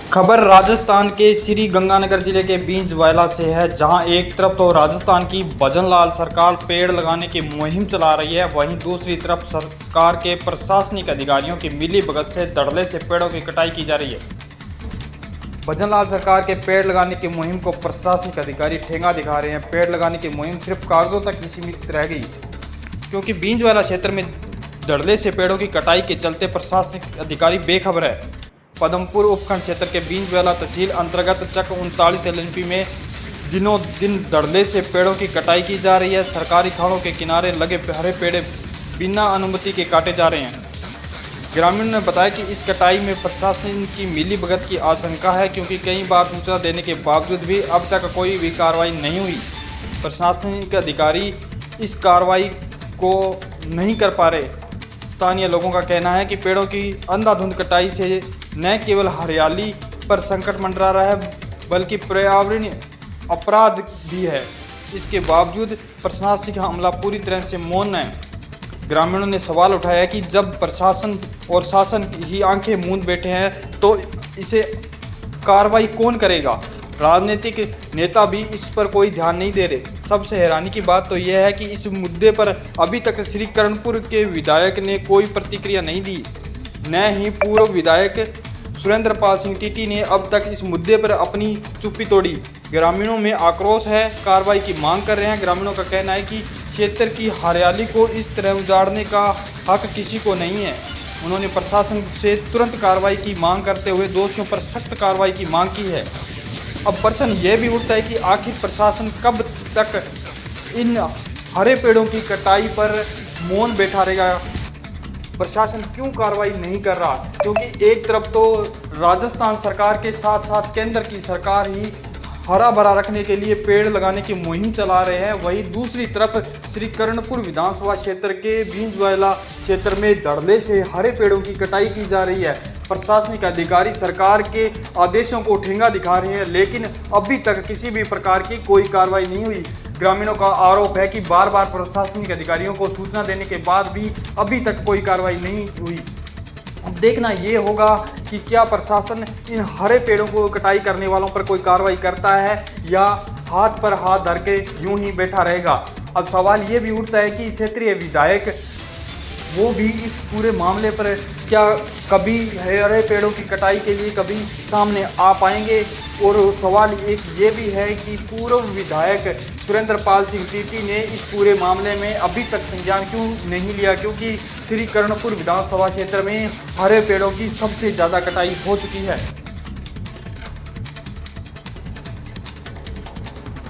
खबर राजस्थान के श्री गंगानगर जिले के बींजवाला से है, जहां एक तरफ तो राजस्थान की भजनलाल सरकार पेड़ लगाने की मुहिम चला रही है, वहीं दूसरी तरफ सरकार के प्रशासनिक अधिकारियों की मिलीभगत से धड़ल्ले से पेड़ों की कटाई की जा रही है। भजनलाल सरकार के पेड़ लगाने की मुहिम को प्रशासनिक अधिकारी ठेंगा दिखा रहे हैं। पेड़ लगाने की मुहिम सिर्फ कागजों तक ही सीमित रह गई, क्योंकि बींजवाला क्षेत्र में धड़ल्ले से पेड़ों की कटाई के चलते प्रशासनिक अधिकारी बेखबर है। पदमपुर उपखंड क्षेत्र के बींजवाला तहसील अंतर्गत चक 39 एलएनपी में दिनों दिन धड़ल्ले से पेड़ों की कटाई की जा रही है। सरकारी खाड़ों के किनारे लगे हरे पेड़ बिना अनुमति के काटे जा रहे हैं। ग्रामीणों ने बताया कि इस कटाई में प्रशासन की मिलीभगत की आशंका है, क्योंकि कई बार सूचना देने के बावजूद भी अब तक कोई भी कार्रवाई नहीं हुई। प्रशासनिक अधिकारी इस कार्रवाई को नहीं कर पा रहे। स्थानीय लोगों का कहना है कि पेड़ों की अंधाधुंध कटाई से न केवल हरियाली पर संकट मंडरा रहा है, बल्कि पर्यावरणीय अपराध भी है। इसके बावजूद प्रशासनिक हमला पूरी तरह से मौन है। ग्रामीणों ने सवाल उठाया कि जब प्रशासन और शासन ही आंखें मूंद बैठे हैं तो इसे कार्रवाई कौन करेगा। राजनीतिक नेता भी इस पर कोई ध्यान नहीं दे रहे। सबसे हैरानी की बात तो यह है कि इस मुद्दे पर अभी तक श्री करणपुर के विधायक ने कोई प्रतिक्रिया नहीं दी, न ही पूर्व विधायक सुरेंद्रपाल सिंह टीटी ने अब तक इस मुद्दे पर अपनी चुप्पी तोड़ी। ग्रामीणों में आक्रोश है, कार्रवाई की मांग कर रहे हैं। ग्रामीणों का कहना है कि क्षेत्र की हरियाली को इस तरह उजाड़ने का हक किसी को नहीं है। उन्होंने प्रशासन से तुरंत कार्रवाई की मांग करते हुए दोषियों पर सख्त कार्रवाई की मांग की है। अब प्रश्न यह भी उठता है कि आखिर प्रशासन कब तक इन हरे पेड़ों की कटाई पर मौन बैठा रहेगा। प्रशासन क्यों कार्रवाई नहीं कर रहा, क्योंकि एक तरफ तो राजस्थान सरकार के साथ साथ केंद्र की सरकार ही हरा भरा रखने के लिए पेड़ लगाने की मुहिम चला रहे हैं, वहीं दूसरी तरफ श्री करणपुर विधानसभा क्षेत्र के बींजवाला क्षेत्र में धड़ल्ले से हरे पेड़ों की कटाई की जा रही है। प्रशासनिक अधिकारी सरकार के आदेशों को ठेंगा दिखा रहे हैं, लेकिन अभी तक किसी भी प्रकार की कोई कार्रवाई नहीं हुई। ग्रामीणों का आरोप है कि बार बार प्रशासनिक अधिकारियों को सूचना देने के बाद भी अभी तक कोई कार्रवाई नहीं हुई। अब देखना ये होगा कि क्या प्रशासन इन हरे पेड़ों को कटाई करने वालों पर कोई कार्रवाई करता है या हाथ पर हाथ धर के यूं ही बैठा रहेगा। अब सवाल ये भी उठता है कि क्षेत्रीय विधायक वो भी इस पूरे मामले पर क्या कभी हरे पेड़ों की कटाई के लिए कभी सामने आ पाएंगे। और सवाल एक ये भी है कि पूर्व विधायक सुरेंद्रपाल सिंह टीटी ने इस पूरे मामले में अभी तक संज्ञान क्यों नहीं लिया, क्योंकि श्री करणपुर विधानसभा क्षेत्र में हरे पेड़ों की सबसे ज़्यादा कटाई हो चुकी है।